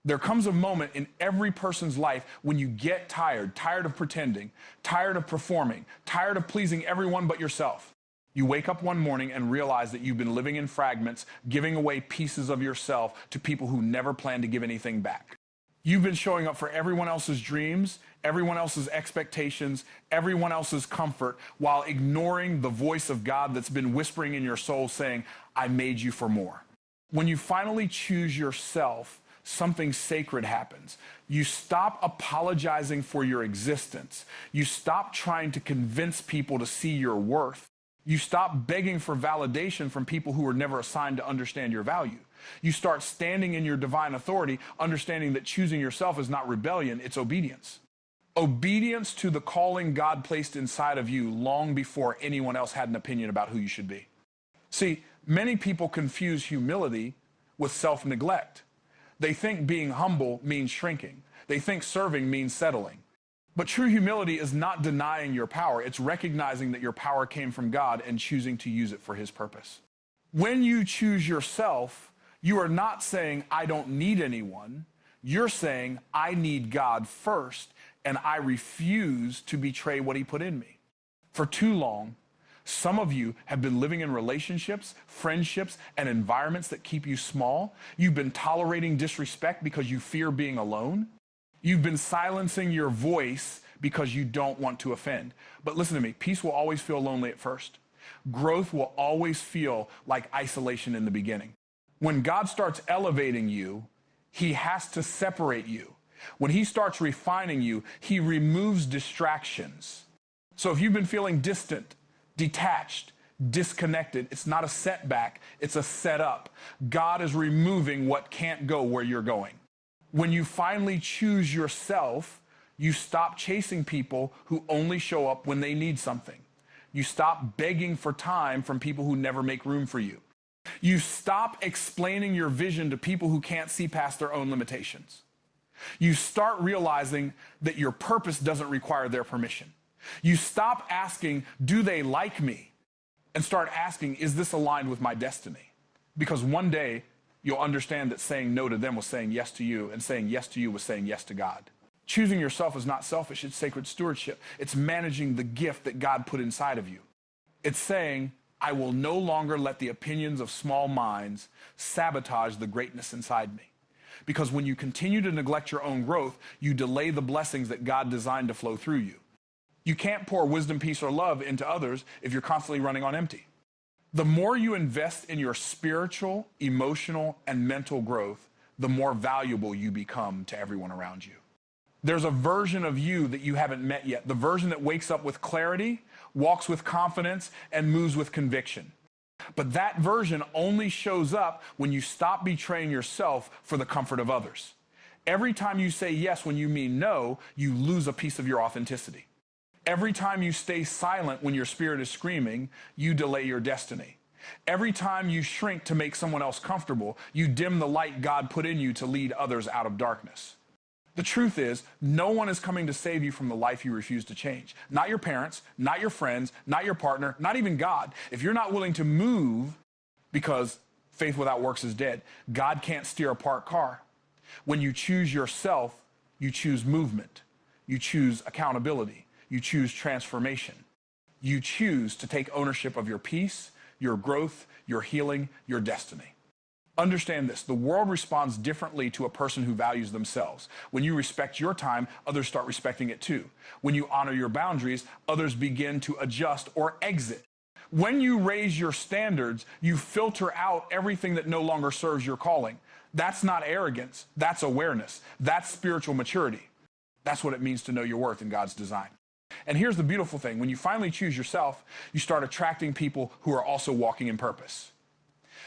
There comes a moment in every person's life when you get tired of pretending, tired of performing, tired of pleasing everyone but yourself. You wake up one morning and realize that you've been living in fragments, giving away pieces of yourself to people who never plan to give anything back. You've been showing up for everyone else's dreams, everyone else's expectations, everyone else's comfort, while ignoring the voice of God that's been whispering in your soul saying, I made you for more. When you finally choose yourself, something sacred happens. You stop apologizing for your existence. You stop trying to convince people to see your worth. You stop begging for validation from people who were never assigned to understand your value. You start standing in your divine authority, understanding that choosing yourself is not rebellion, it's obedience. Obedience to the calling God placed inside of you long before anyone else had an opinion about who you should be. See, many people confuse humility with self-neglect. They think being humble means shrinking. They think serving means settling. But true humility is not denying your power. It's recognizing that your power came from God and choosing to use it for His purpose. When you choose yourself, you are not saying, I don't need anyone. You're saying, I need God first, and I refuse to betray what He put in me. For too long, some of you have been living in relationships, friendships, and environments that keep you small. You've been tolerating disrespect because you fear being alone. You've been silencing your voice because you don't want to offend. But listen to me, peace will always feel lonely at first. Growth will always feel like isolation in the beginning. When God starts elevating you, He has to separate you. When He starts refining you, He removes distractions. So if you've been feeling distant, detached, disconnected, it's not a setback, it's a setup. God is removing what can't go where you're going. When you finally choose yourself, you stop chasing people who only show up when they need something. You stop begging for time from people who never make room for you. You stop explaining your vision to people who can't see past their own limitations. You start realizing that your purpose doesn't require their permission. You stop asking, do they like me? And start asking, is this aligned with my destiny? Because one day, you'll understand that saying no to them was saying yes to you, and saying yes to you was saying yes to God. Choosing yourself is not selfish, it's sacred stewardship. It's managing the gift that God put inside of you. It's saying, I will no longer let the opinions of small minds sabotage the greatness inside me. Because when you continue to neglect your own growth, you delay the blessings that God designed to flow through you. You can't pour wisdom, peace, or love into others if you're constantly running on empty. The more you invest in your spiritual, emotional, and mental growth, the more valuable you become to everyone around you. There's a version of you that you haven't met yet, the version that wakes up with clarity, walks with confidence, and moves with conviction. But that version only shows up when you stop betraying yourself for the comfort of others. Every time you say yes when you mean no, you lose a piece of your authenticity. Every time you stay silent when your spirit is screaming, you delay your destiny. Every time you shrink to make someone else comfortable, you dim the light God put in you to lead others out of darkness. The truth is, no one is coming to save you from the life you refuse to change. Not your parents, not your friends, not your partner, not even God. If you're not willing to move, because faith without works is dead, God can't steer a parked car. When you choose yourself, you choose movement. You choose accountability. You choose transformation. You choose to take ownership of your peace, your growth, your healing, your destiny. Understand this, the world responds differently to a person who values themselves. When you respect your time, others start respecting it too. When you honor your boundaries, others begin to adjust or exit. When you raise your standards, you filter out everything that no longer serves your calling. That's not arrogance, that's awareness, that's spiritual maturity. That's what it means to know your worth in God's design. And here's the beautiful thing, when you finally choose yourself, you start attracting people who are also walking in purpose.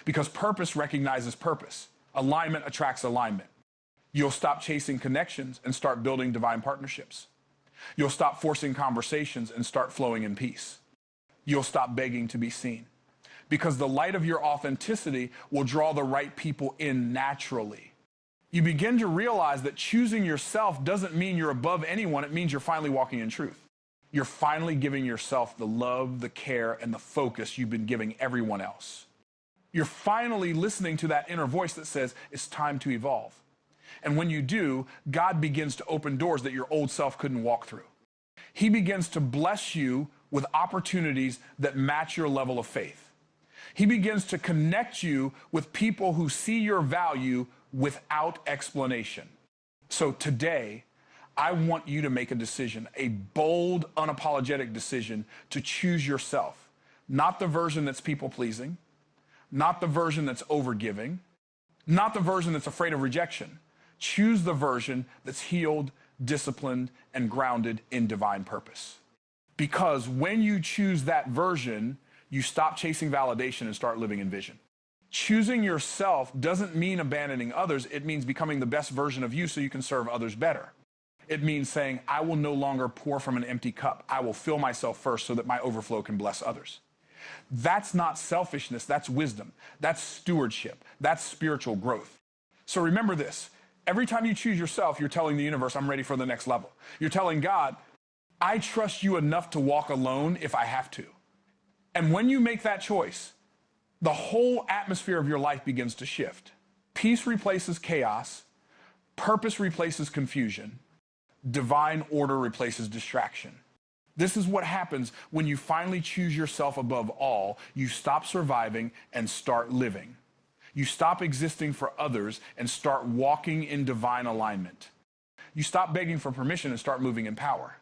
Because purpose recognizes purpose. Alignment attracts alignment. You'll stop chasing connections and start building divine partnerships. You'll stop forcing conversations and start flowing in peace. You'll stop begging to be seen. Because the light of your authenticity will draw the right people in naturally. You begin to realize that choosing yourself doesn't mean you're above anyone. It means you're finally walking in truth. You're finally giving yourself the love, the care, and the focus you've been giving everyone else. You're finally listening to that inner voice that says, it's time to evolve. And when you do, God begins to open doors that your old self couldn't walk through. He begins to bless you with opportunities that match your level of faith. He begins to connect you with people who see your value without explanation. So today, I want you to make a decision, a bold, unapologetic decision to choose yourself. Not the version that's people-pleasing, not the version that's overgiving, not the version that's afraid of rejection. Choose the version that's healed, disciplined, and grounded in divine purpose. Because when you choose that version, you stop chasing validation and start living in vision. Choosing yourself doesn't mean abandoning others. It means becoming the best version of you so you can serve others better. It means saying, I will no longer pour from an empty cup. I will fill myself first so that my overflow can bless others. That's not selfishness, that's wisdom. That's stewardship. That's spiritual growth. So remember this. Every time you choose yourself, you're telling the universe, I'm ready for the next level. You're telling God, I trust you enough to walk alone if I have to. And when you make that choice, the whole atmosphere of your life begins to shift. Peace replaces chaos. Purpose replaces confusion. Divine order replaces distraction. This is what happens when you finally choose yourself above all. You stop surviving and start living. You stop existing for others and start walking in divine alignment. You stop begging for permission and start moving in power.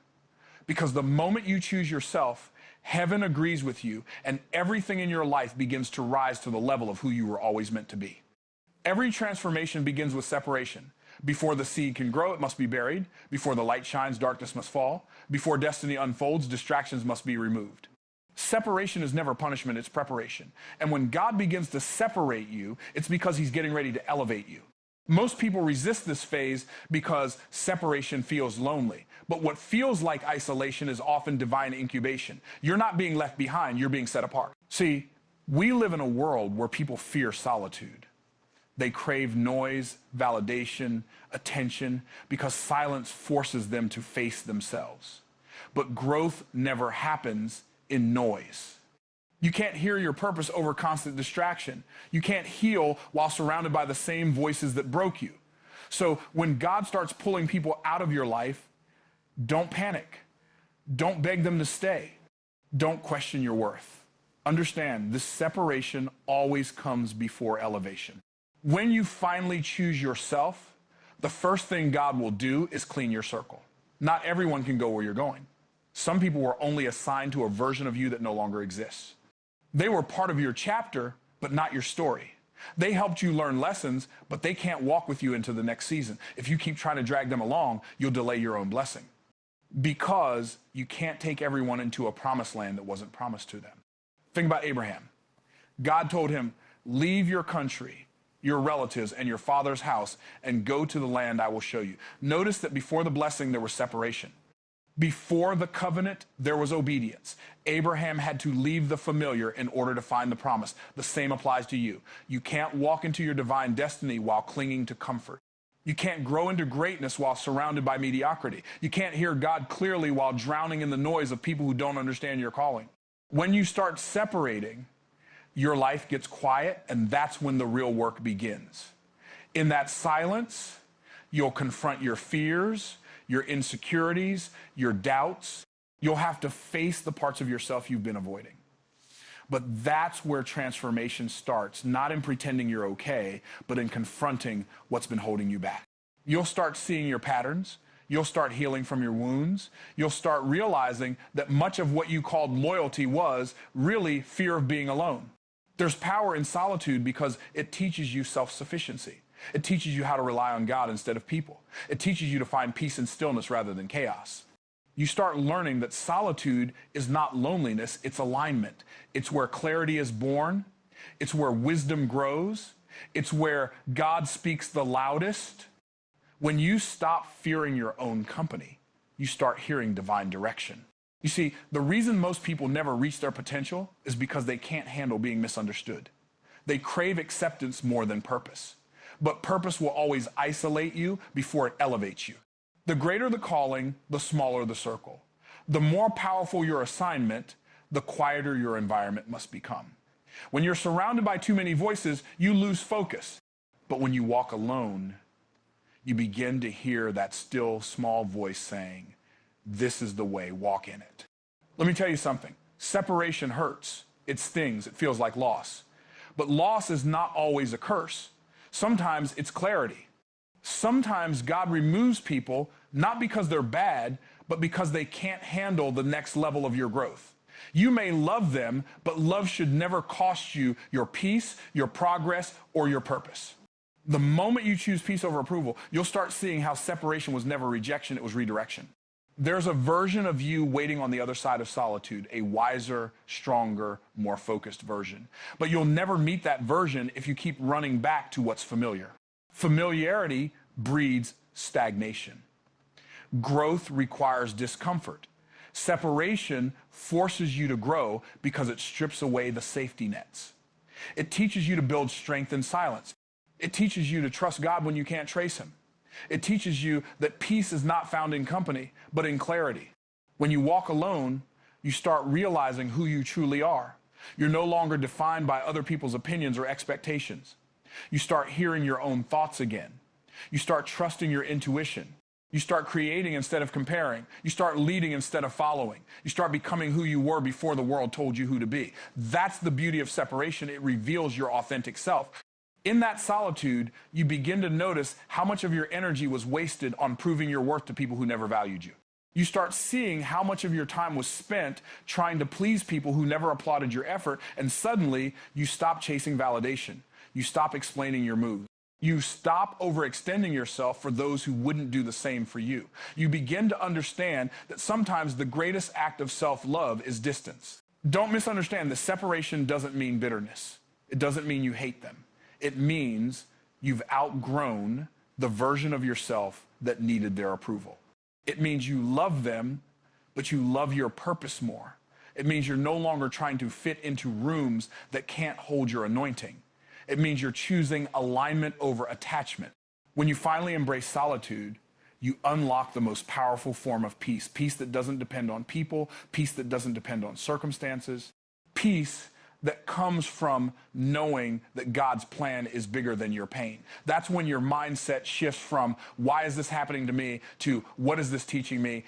Because the moment you choose yourself, heaven agrees with you, and everything in your life begins to rise to the level of who you were always meant to be. Every transformation begins with separation. Before the seed can grow, it must be buried. Before the light shines, darkness must fall. Before destiny unfolds, distractions must be removed. Separation is never punishment, it's preparation. And when God begins to separate you, it's because he's getting ready to elevate you. Most people resist this phase because separation feels lonely. But what feels like isolation is often divine incubation. You're not being left behind, you're being set apart. See, we live in a world where people fear solitude. They crave noise, validation, attention, because silence forces them to face themselves. But growth never happens in noise. You can't hear your purpose over constant distraction. You can't heal while surrounded by the same voices that broke you. So when God starts pulling people out of your life, don't panic. Don't beg them to stay. Don't question your worth. Understand, this separation always comes before elevation. When you finally choose yourself, the first thing God will do is clean your circle. Not everyone can go where you're going. Some people were only assigned to a version of you that no longer exists. They were part of your chapter, but not your story. They helped you learn lessons, but they can't walk with you into the next season. If you keep trying to drag them along, you'll delay your own blessing. Because you can't take everyone into a promised land that wasn't promised to them. Think about Abraham. God told him, leave your country, your relatives, and your father's house, and go to the land I will show you. Notice that before the blessing, there was separation. Before the covenant, there was obedience. Abraham had to leave the familiar in order to find the promise. The same applies to you. You can't walk into your divine destiny while clinging to comfort. You can't grow into greatness while surrounded by mediocrity. You can't hear God clearly while drowning in the noise of people who don't understand your calling. When you start separating, your life gets quiet, and that's when the real work begins. In that silence, you'll confront your fears, your insecurities, your doubts. You'll have to face the parts of yourself you've been avoiding. But that's where transformation starts, not in pretending you're okay, but in confronting what's been holding you back. You'll start seeing your patterns. You'll start healing from your wounds. You'll start realizing that much of what you called loyalty was really fear of being alone. There's power in solitude because it teaches you self-sufficiency. It teaches you how to rely on God instead of people. It teaches you to find peace and stillness rather than chaos. You start learning that solitude is not loneliness, it's alignment. It's where clarity is born. It's where wisdom grows. It's where God speaks the loudest. When you stop fearing your own company, you start hearing divine direction. You see, the reason most people never reach their potential is because they can't handle being misunderstood. They crave acceptance more than purpose. But purpose will always isolate you before it elevates you. The greater the calling, the smaller the circle. The more powerful your assignment, the quieter your environment must become. When you're surrounded by too many voices, you lose focus. But when you walk alone, you begin to hear that still small voice saying, this is the way, walk in it. Let me tell you something. Separation hurts. It stings. It feels like loss. But loss is not always a curse. Sometimes it's clarity. Sometimes God removes people not because they're bad, but because they can't handle the next level of your growth. You may love them, but love should never cost you your peace, your progress, or your purpose. The moment you choose peace over approval, you'll start seeing how separation was never rejection, it was redirection. There's a version of you waiting on the other side of solitude, a wiser, stronger, more focused version. But you'll never meet that version if you keep running back to what's familiar. Familiarity breeds stagnation. Growth requires discomfort. Separation forces you to grow because it strips away the safety nets. It teaches you to build strength in silence. It teaches you to trust God when you can't trace him. It teaches you that peace is not found in company, but in clarity. When you walk alone, you start realizing who you truly are. You're no longer defined by other people's opinions or expectations. You start hearing your own thoughts again. You start trusting your intuition. You start creating instead of comparing. You start leading instead of following. You start becoming who you were before the world told you who to be. That's the beauty of separation. It reveals your authentic self. In that solitude, you begin to notice how much of your energy was wasted on proving your worth to people who never valued you. You start seeing how much of your time was spent trying to please people who never applauded your effort, and suddenly you stop chasing validation. You stop explaining your moves. You stop overextending yourself for those who wouldn't do the same for you. You begin to understand that sometimes the greatest act of self-love is distance. Don't misunderstand that separation doesn't mean bitterness. It doesn't mean you hate them. It means you've outgrown the version of yourself that needed their approval. It means you love them, but you love your purpose more. It means you're no longer trying to fit into rooms that can't hold your anointing. It means you're choosing alignment over attachment. When you finally embrace solitude, you unlock the most powerful form of peace. Peace that doesn't depend on people, peace that doesn't depend on circumstances, peace that comes from knowing that God's plan is bigger than your pain. That's when your mindset shifts from, why is this happening to me, to what is this teaching me?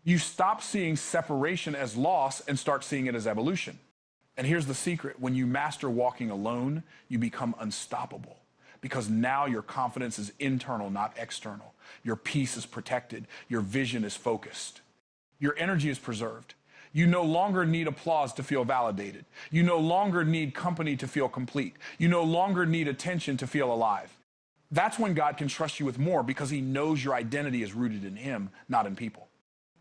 You stop seeing separation as loss and start seeing it as evolution. And here's the secret. When you master walking alone, you become unstoppable, because now your confidence is internal, not external. Your peace is protected. Your vision is focused. Your energy is preserved. You no longer need applause to feel validated. You no longer need company to feel complete. You no longer need attention to feel alive. That's when God can trust you with more, because he knows your identity is rooted in him, not in people.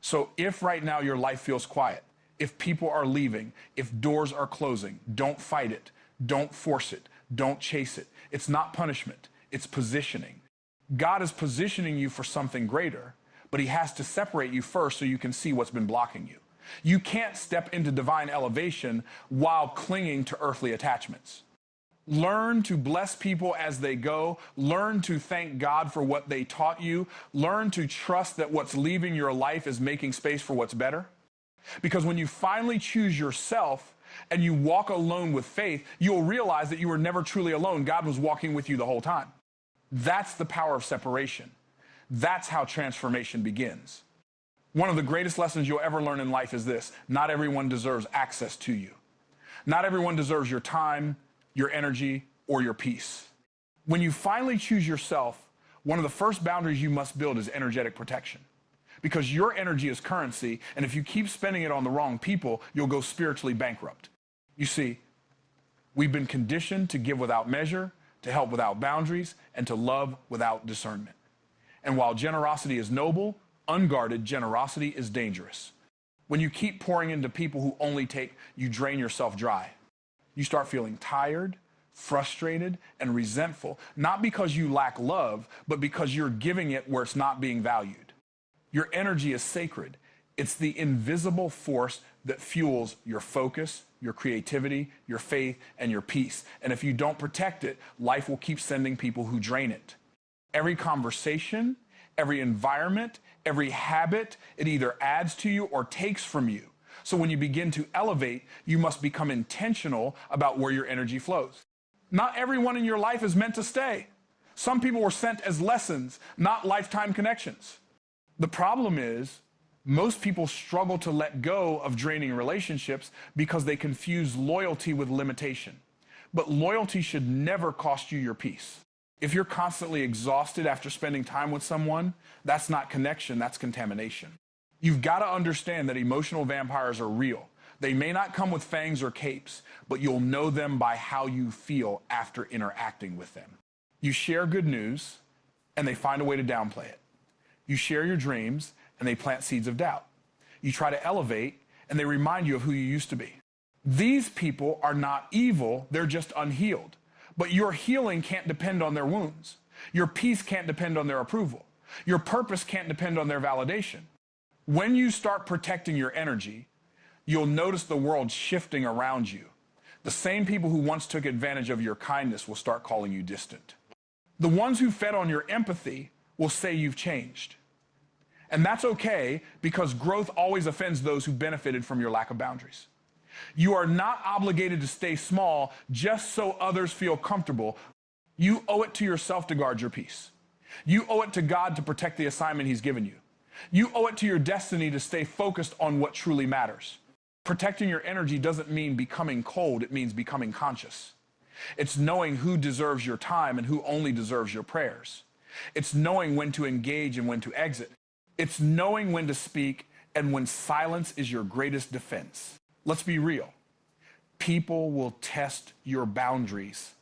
So if right now your life feels quiet, if people are leaving, if doors are closing, don't fight it. Don't force it. Don't chase it. It's not punishment. It's positioning. God is positioning you for something greater, but he has to separate you first so you can see what's been blocking you. You can't step into divine elevation while clinging to earthly attachments. Learn to bless people as they go. Learn to thank God for what they taught you. Learn to trust that what's leaving your life is making space for what's better. Because when you finally choose yourself and you walk alone with faith, you'll realize that you were never truly alone. God was walking with you the whole time. That's the power of separation. That's how transformation begins. One of the greatest lessons you'll ever learn in life is this: not everyone deserves access to you. Not everyone deserves your time, your energy, or your peace. When you finally choose yourself, one of the first boundaries you must build is energetic protection. Because your energy is currency, and if you keep spending it on the wrong people, you'll go spiritually bankrupt. You see, we've been conditioned to give without measure, to help without boundaries, and to love without discernment. And while generosity is noble, unguarded generosity is dangerous. When you keep pouring into people who only take, you drain yourself dry. You start feeling tired, frustrated, and resentful, not because you lack love, but because you're giving it where it's not being valued. Your energy is sacred. It's the invisible force that fuels your focus, your creativity, your faith, and your peace. And if you don't protect it, life will keep sending people who drain it. Every conversation, every environment, every habit, it either adds to you or takes from you. So when you begin to elevate, you must become intentional about where your energy flows. Not everyone in your life is meant to stay. Some people were sent as lessons, not lifetime connections. The problem is, most people struggle to let go of draining relationships because they confuse loyalty with limitation. But loyalty should never cost you your peace. If you're constantly exhausted after spending time with someone, that's not connection, that's contamination. You've got to understand that emotional vampires are real. They may not come with fangs or capes, but you'll know them by how you feel after interacting with them. You share good news, and they find a way to downplay it. You share your dreams, and they plant seeds of doubt. You try to elevate, and they remind you of who you used to be. These people are not evil, they're just unhealed. But your healing can't depend on their wounds. Your peace can't depend on their approval. Your purpose can't depend on their validation. When you start protecting your energy, you'll notice the world shifting around you. The same people who once took advantage of your kindness will start calling you distant. The ones who fed on your empathy will say you've changed. And that's okay, because growth always offends those who benefited from your lack of boundaries. You are not obligated to stay small just so others feel comfortable. You owe it to yourself to guard your peace. You owe it to God to protect the assignment He's given you. You owe it to your destiny to stay focused on what truly matters. Protecting your energy doesn't mean becoming cold, it means becoming conscious. It's knowing who deserves your time and who only deserves your prayers. It's knowing when to engage and when to exit. It's knowing when to speak and when silence is your greatest defense. Let's be real. People will test your boundaries.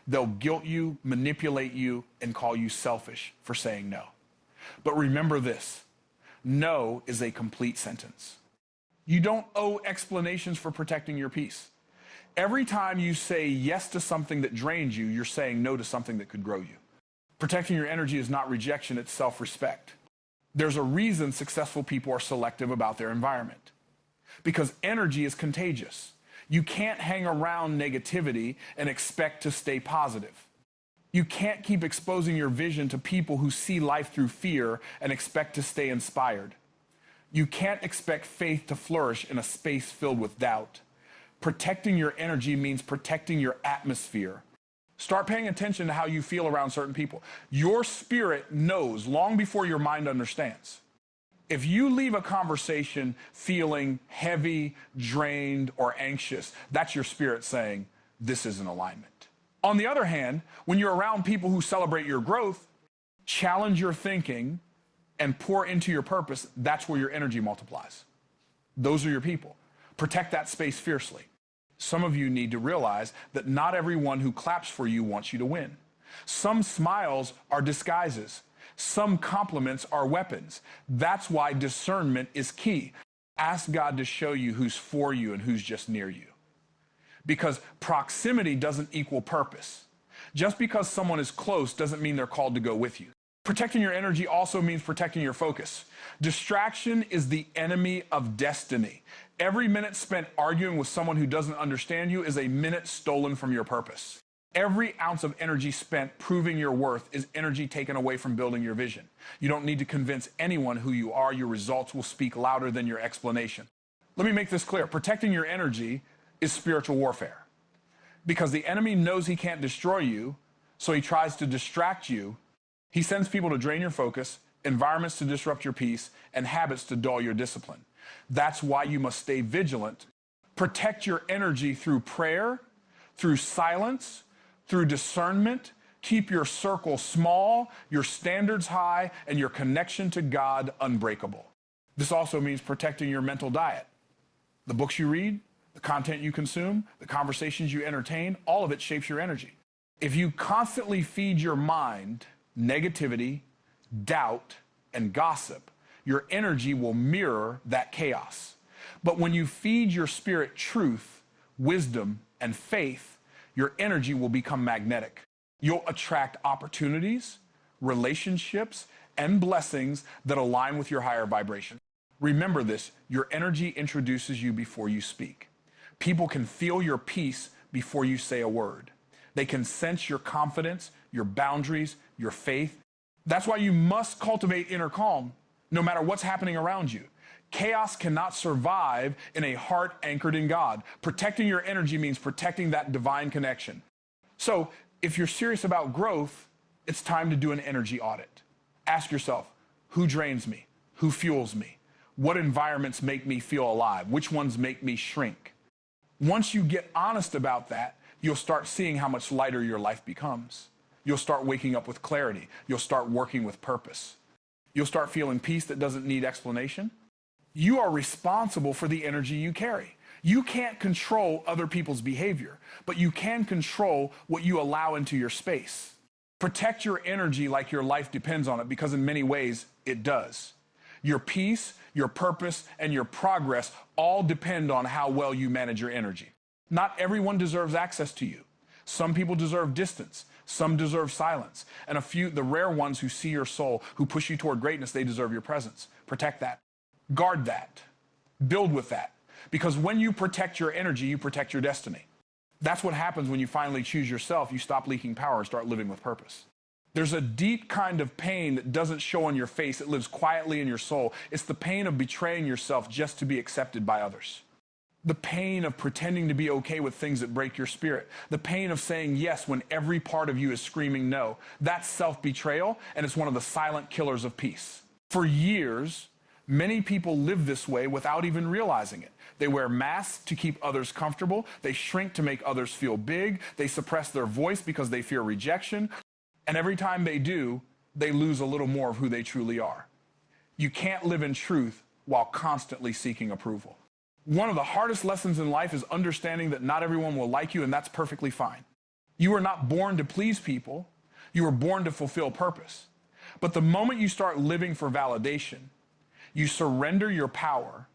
They'll guilt you, manipulate you, and call you selfish for saying no. But remember this, no is a complete sentence. You don't owe explanations for protecting your peace. Every time you say yes to something that drains you, you're saying no to something that could grow you. Protecting your energy is not rejection, it's self-respect. There's a reason successful people are selective about their environment. Because energy is contagious. You can't hang around negativity and expect to stay positive. You can't keep exposing your vision to people who see life through fear and expect to stay inspired. You can't expect faith to flourish in a space filled with doubt. Protecting your energy means protecting your atmosphere. Start paying attention to how you feel around certain people. Your spirit knows long before your mind understands. If you leave a conversation feeling heavy, drained, or anxious, that's your spirit saying, this is an alignment. On the other hand, when you're around people who celebrate your growth, challenge your thinking, and pour into your purpose, that's where your energy multiplies. Those are your people. Protect that space fiercely. Some of you need to realize that not everyone who claps for you wants you to win. Some smiles are disguises. Some compliments are weapons. That's why discernment is key. Ask God to show you who's for you and who's just near you. Because proximity doesn't equal purpose. Just because someone is close doesn't mean they're called to go with you. Protecting your energy also means protecting your focus. Distraction is the enemy of destiny. Every minute spent arguing with someone who doesn't understand you is a minute stolen from your purpose. Every ounce of energy spent proving your worth is energy taken away from building your vision. You don't need to convince anyone who you are. Your results will speak louder than your explanation. Let me make this clear. Protecting your energy is spiritual warfare. Because the enemy knows he can't destroy you, so he tries to distract you. He sends people to drain your focus, environments to disrupt your peace, and habits to dull your discipline. That's why you must stay vigilant. Protect your energy through prayer, through silence, through discernment. Keep your circle small, your standards high, and your connection to God unbreakable. This also means protecting your mental diet. The books you read, the content you consume, the conversations you entertain, all of it shapes your energy. If you constantly feed your mind negativity, doubt, and gossip, your energy will mirror that chaos. But when you feed your spirit truth, wisdom, and faith, your energy will become magnetic. You'll attract opportunities, relationships, and blessings that align with your higher vibration. Remember this, your energy introduces you before you speak. People can feel your peace before you say a word. They can sense your confidence, your boundaries, your faith. That's why you must cultivate inner calm, no matter what's happening around you. Chaos cannot survive in a heart anchored in God. Protecting your energy means protecting that divine connection. So, if you're serious about growth, It's time to do an energy audit. Ask yourself, who drains me? Who fuels me? What environments make me feel alive? Which ones make me shrink? Once you get honest about that, you'll start seeing how much lighter your life becomes. You'll start waking up with clarity. You'll start working with purpose. You'll start feeling peace that doesn't need explanation. You are responsible for the energy you carry. You can't control other people's behavior, but you can control what you allow into your space. Protect your energy like your life depends on it, because in many ways it does. Your peace, your purpose, and your progress all depend on how well you manage your energy. Not everyone deserves access to you. Some people deserve distance. Some deserve silence. And a few, the rare ones who see your soul, who push you toward greatness, they deserve your presence. Protect that. Guard that. Build with that. Because when you protect your energy, you protect your destiny. That's what happens when you finally choose yourself. You stop leaking power and start living with purpose. There's a deep kind of pain that doesn't show on your face. It lives quietly in your soul. It's the pain of betraying yourself just to be accepted by others. The pain of pretending to be okay with things that break your spirit. The pain of saying yes when every part of you is screaming no. That's self-betrayal, and it's one of the silent killers of peace. For years, many people live this way without even realizing it. They wear masks to keep others comfortable. They shrink to make others feel big. They suppress their voice because they fear rejection. And every time they do, they lose a little more of who they truly are. You can't live in truth while constantly seeking approval. One of the hardest lessons in life is understanding that not everyone will like you, and that's perfectly fine. You were not born to please people. You were born to fulfill purpose. But the moment you start living for validation, you surrender your power,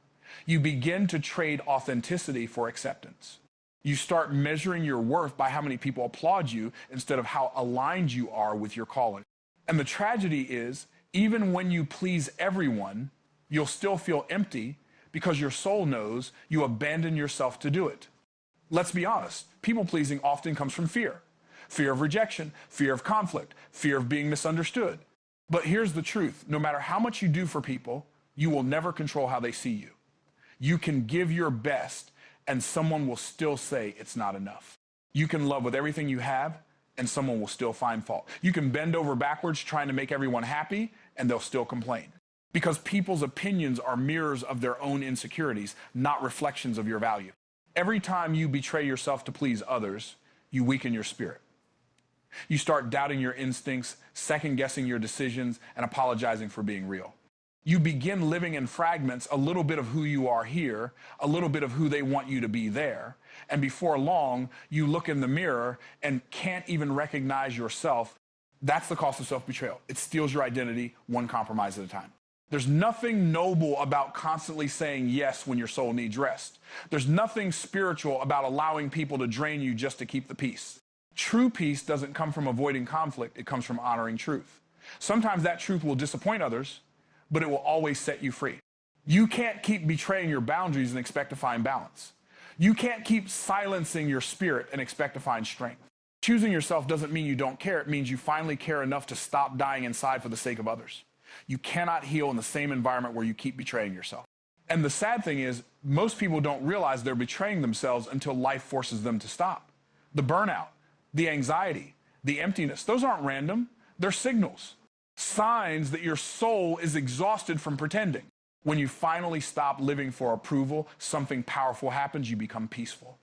you begin to trade authenticity for acceptance. You start measuring your worth by how many people applaud you instead of how aligned you are with your calling. And the tragedy is, even when you please everyone, you'll still feel empty because your soul knows you abandon yourself to do it. Let's be honest, people-pleasing often comes from fear. Fear of rejection, fear of conflict, fear of being misunderstood. But here's the truth. No matter how much you do for people, you will never control how they see you. You can give your best, and someone will still say it's not enough. You can love with everything you have, and someone will still find fault. You can bend over backwards trying to make everyone happy, and they'll still complain. Because people's opinions are mirrors of their own insecurities, not reflections of your value. Every time you betray yourself to please others, you weaken your spirit. You start doubting your instincts, second-guessing your decisions, and apologizing for being real. You begin living in fragments, a little bit of who you are here, a little bit of who they want you to be there, and before long, you look in the mirror and can't even recognize yourself. That's the cost of self-betrayal. It steals your identity, one compromise at a time. There's nothing noble about constantly saying yes when your soul needs rest. There's nothing spiritual about allowing people to drain you just to keep the peace. True peace doesn't come from avoiding conflict. It comes from honoring truth. Sometimes that truth will disappoint others, but it will always set you free. You can't keep betraying your boundaries and expect to find balance. You can't keep silencing your spirit and expect to find strength. Choosing yourself doesn't mean you don't care. It means you finally care enough to stop dying inside for the sake of others. You cannot heal in the same environment where you keep betraying yourself. And the sad thing is, most people don't realize they're betraying themselves until life forces them to stop. The burnout, the anxiety, the emptiness, those aren't random. They're signals. Signs that your soul is exhausted from pretending. When you finally stop living for approval, something powerful happens. You become peaceful.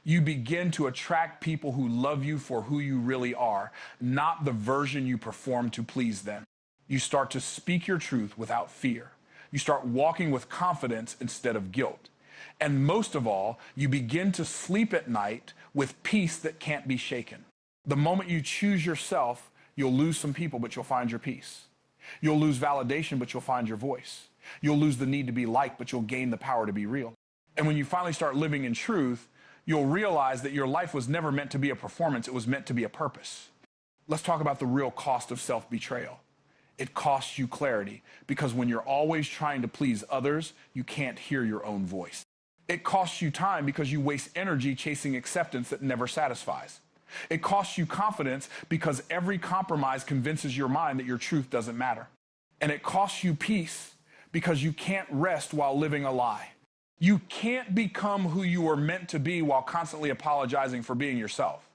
You begin to attract people who love you for who you really are, not the version you perform to please them. You start to speak your truth without fear. You start walking with confidence instead of guilt. And most of all, you begin to sleep at night with peace that can't be shaken. The moment you choose yourself, you'll lose some people, but you'll find your peace. You'll lose validation, but you'll find your voice. You'll lose the need to be liked, but you'll gain the power to be real. And when you finally start living in truth, you'll realize that your life was never meant to be a performance. It was meant to be a purpose. Let's talk about the real cost of self-betrayal. It costs you clarity, because when you're always trying to please others, you can't hear your own voice. It costs you time because you waste energy chasing acceptance that never satisfies. It costs you confidence because every compromise convinces your mind that your truth doesn't matter. And it costs you peace because you can't rest while living a lie. You can't become who you were meant to be while constantly apologizing for being yourself.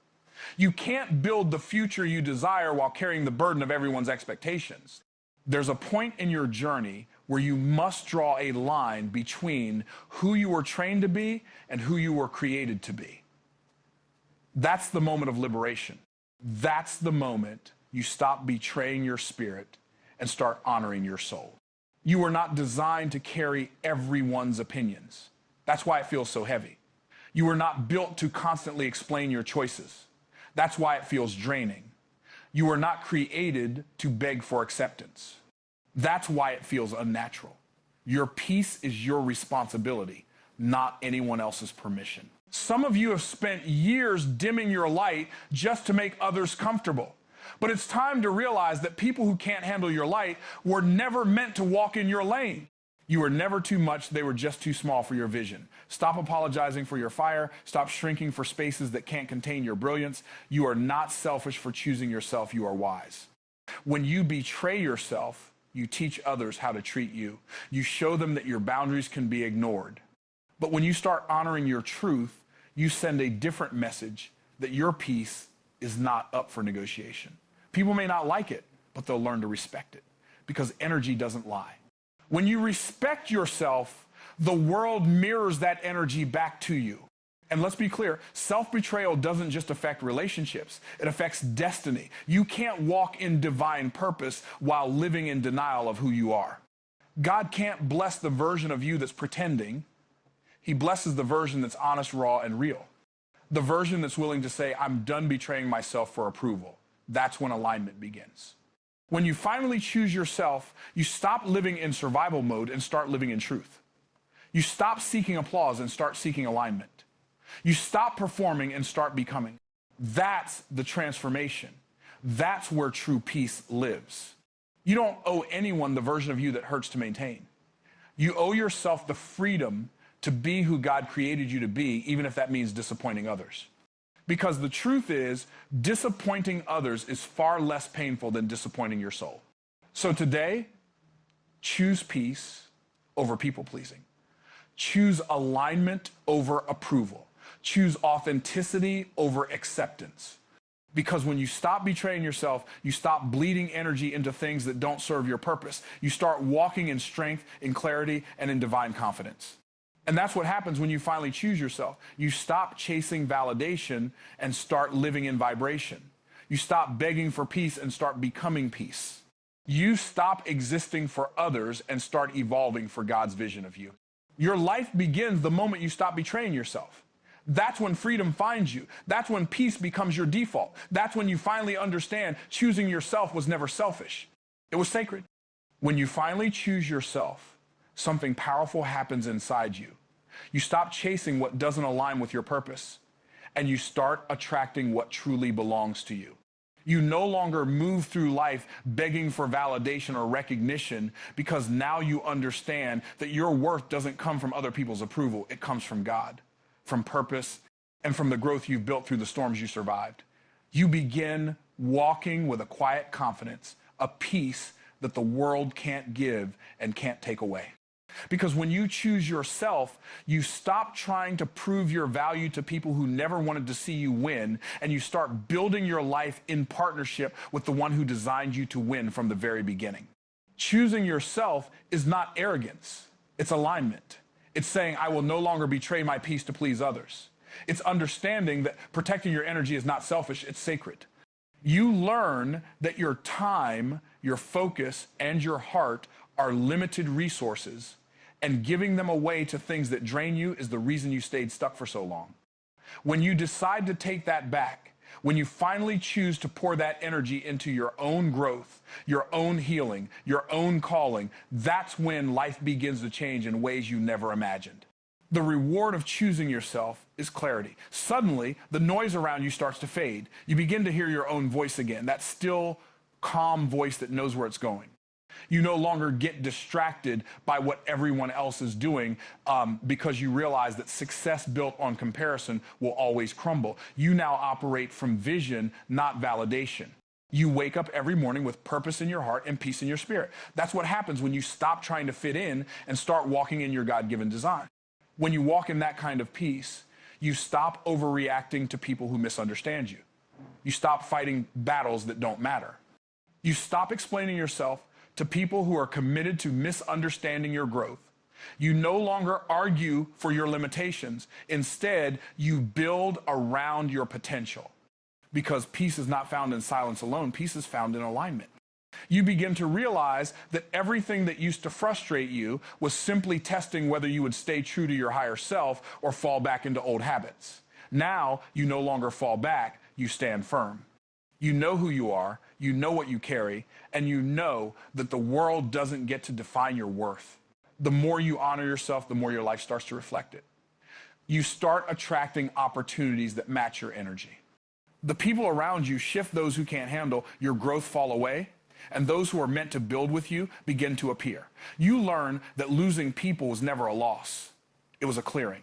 You can't build the future you desire while carrying the burden of everyone's expectations. There's a point in your journey where you must draw a line between who you were trained to be and who you were created to be. That's the moment of liberation. That's the moment you stop betraying your spirit and start honoring your soul. You were not designed to carry everyone's opinions. That's why it feels so heavy. You were not built to constantly explain your choices. That's why it feels draining. You were not created to beg for acceptance. That's why it feels unnatural. Your peace is your responsibility, not anyone else's permission. Some of you have spent years dimming your light just to make others comfortable. But it's time to realize that people who can't handle your light were never meant to walk in your lane. You were never too much, they were just too small for your vision. Stop apologizing for your fire. Stop shrinking for spaces that can't contain your brilliance. You are not selfish for choosing yourself, you are wise. When you betray yourself, you teach others how to treat you. You show them that your boundaries can be ignored. But when you start honoring your truth, you send a different message that your peace is not up for negotiation. People may not like it, but they'll learn to respect it because energy doesn't lie. When you respect yourself, the world mirrors that energy back to you. And let's be clear, self-betrayal doesn't just affect relationships, it affects destiny. You can't walk in divine purpose while living in denial of who you are. God can't bless the version of you that's pretending. He blesses the version that's honest, raw, and real. The version that's willing to say, I'm done betraying myself for approval. That's when alignment begins. When you finally choose yourself, you stop living in survival mode and start living in truth. You stop seeking applause and start seeking alignment. You stop performing and start becoming. That's the transformation. That's where true peace lives. You don't owe anyone the version of you that hurts to maintain. You owe yourself the freedom to be who God created you to be, even if that means disappointing others. Because the truth is, disappointing others is far less painful than disappointing your soul. So today, choose peace over people-pleasing. Choose alignment over approval. Choose authenticity over acceptance. Because when you stop betraying yourself, you stop bleeding energy into things that don't serve your purpose. You start walking in strength, in clarity, and in divine confidence. And that's what happens when you finally choose yourself. You stop chasing validation and start living in vibration. You stop begging for peace and start becoming peace. You stop existing for others and start evolving for God's vision of you. Your life begins the moment you stop betraying yourself. That's when freedom finds you. That's when peace becomes your default. That's when you finally understand choosing yourself was never selfish. It was sacred. When you finally choose yourself, something powerful happens inside you. You stop chasing what doesn't align with your purpose, and you start attracting what truly belongs to you. You no longer move through life begging for validation or recognition because now you understand that your worth doesn't come from other people's approval. It comes from God, from purpose, and from the growth you've built through the storms you survived. You begin walking with a quiet confidence, a peace that the world can't give and can't take away. Because when you choose yourself, you stop trying to prove your value to people who never wanted to see you win, and you start building your life in partnership with the one who designed you to win from the very beginning. Choosing yourself is not arrogance, it's alignment. It's saying, I will no longer betray my peace to please others. It's understanding that protecting your energy is not selfish, it's sacred. You learn that your time, your focus, and your heart are limited resources, and giving them away to things that drain you is the reason you stayed stuck for so long. When you decide to take that back, when you finally choose to pour that energy into your own growth, your own healing, your own calling, that's when life begins to change in ways you never imagined. The reward of choosing yourself is clarity. Suddenly, the noise around you starts to fade. You begin to hear your own voice again, that still, calm voice that knows where it's going. You no longer get distracted by what everyone else is doing because you realize that success built on comparison will always crumble. You now operate from vision, not validation. You wake up every morning with purpose in your heart and peace in your spirit. That's what happens when you stop trying to fit in and start walking in your God-given design. When you walk in that kind of peace, you stop overreacting to people who misunderstand you. You stop fighting battles that don't matter. You stop explaining yourself to people who are committed to misunderstanding your growth. You no longer argue for your limitations. Instead, you build around your potential. Because peace is not found in silence alone, peace is found in alignment. You begin to realize that everything that used to frustrate you was simply testing whether you would stay true to your higher self or fall back into old habits. Now, you no longer fall back, you stand firm. You know who you are, you know what you carry, and you know that the world doesn't get to define your worth. The more you honor yourself, the more your life starts to reflect it. You start attracting opportunities that match your energy. The people around you shift those who can't handle your growth fall away, and those who are meant to build with you begin to appear. You learn that losing people was never a loss. It was a clearing.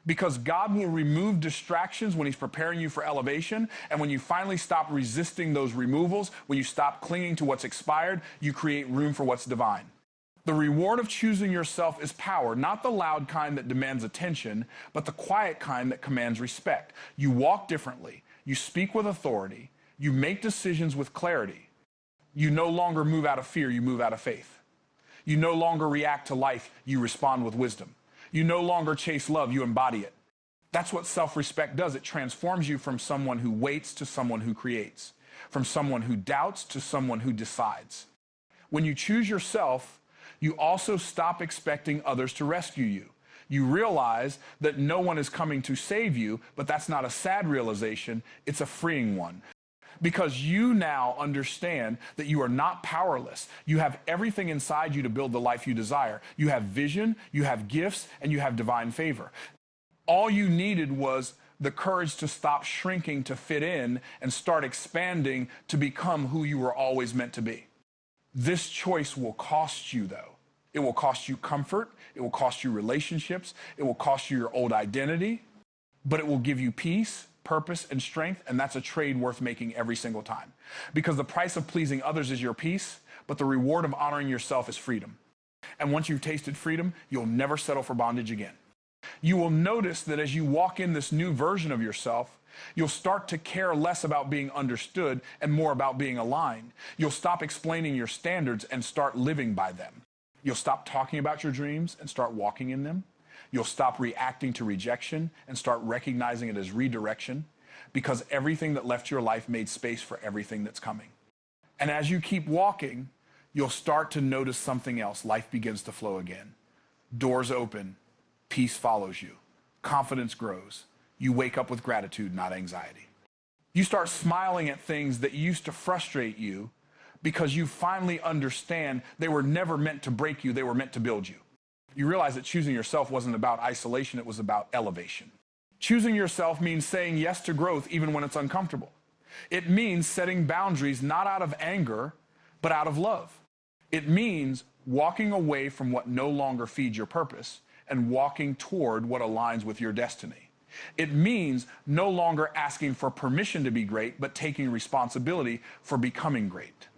Because God will remove distractions when he's preparing you for elevation, and when you finally stop resisting those removals, when you stop clinging to what's expired, you create room for what's divine. The reward of choosing yourself is power, not the loud kind that demands attention, but the quiet kind that commands respect. You walk differently. You speak with authority. You make decisions with clarity. You no longer move out of fear, you move out of faith. You no longer react to life, you respond with wisdom. You no longer chase love, you embody it. That's what self-respect does. It transforms you from someone who waits to someone who creates, from someone who doubts to someone who decides. When you choose yourself, you also stop expecting others to rescue you. You realize that no one is coming to save you, but that's not a sad realization, it's a freeing one. Because you now understand that you are not powerless. You have everything inside you to build the life you desire. You have vision, you have gifts, and you have divine favor. All you needed was the courage to stop shrinking to fit in and start expanding to become who you were always meant to be. This choice will cost you, though. It will cost you comfort. It will cost you relationships. It will cost you your old identity. But it will give you peace, purpose, and strength, and that's a trade worth making every single time. Because the price of pleasing others is your peace, but the reward of honoring yourself is freedom. And once you've tasted freedom, you'll never settle for bondage again. You will notice that as you walk in this new version of yourself, you'll start to care less about being understood and more about being aligned. You'll stop explaining your standards and start living by them. You'll stop talking about your dreams and start walking in them. You'll stop reacting to rejection and start recognizing it as redirection, because everything that left your life made space for everything that's coming. And as you keep walking, you'll start to notice something else. Life begins to flow again. Doors open. Peace follows you. Confidence grows. You wake up with gratitude, not anxiety. You start smiling at things that used to frustrate you because you finally understand they were never meant to break you, they were meant to build you. You realize that choosing yourself wasn't about isolation, it was about elevation. Choosing yourself means saying yes to growth even when it's uncomfortable. It means setting boundaries not out of anger, but out of love. It means walking away from what no longer feeds your purpose and walking toward what aligns with your destiny. It means no longer asking for permission to be great, but taking responsibility for becoming great.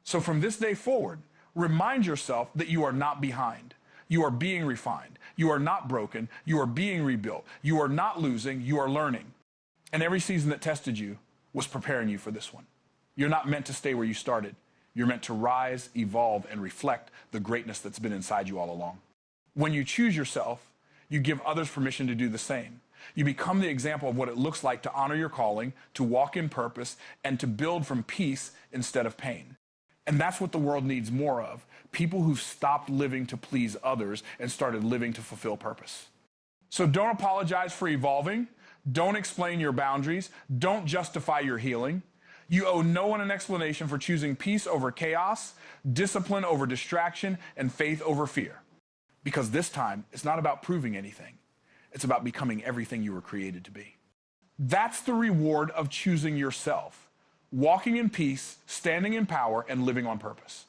So from this day forward, remind yourself that you are not behind. You are being refined. You are not broken. You are being rebuilt. You are not losing. You are learning. And every season that tested you was preparing you for this one. You're not meant to stay where you started. You're meant to rise, evolve, and reflect the greatness that's been inside you all along. When you choose yourself, you give others permission to do the same. You become the example of what it looks like to honor your calling, to walk in purpose, and to build from peace instead of pain. And that's what the world needs more of. People who've stopped living to please others and started living to fulfill purpose. So don't apologize for evolving. Don't explain your boundaries. Don't justify your healing. You owe no one an explanation for choosing peace over chaos, discipline over distraction, and faith over fear. Because this time, it's not about proving anything. It's about becoming everything you were created to be. That's the reward of choosing yourself. Walking in peace, standing in power, and living on purpose.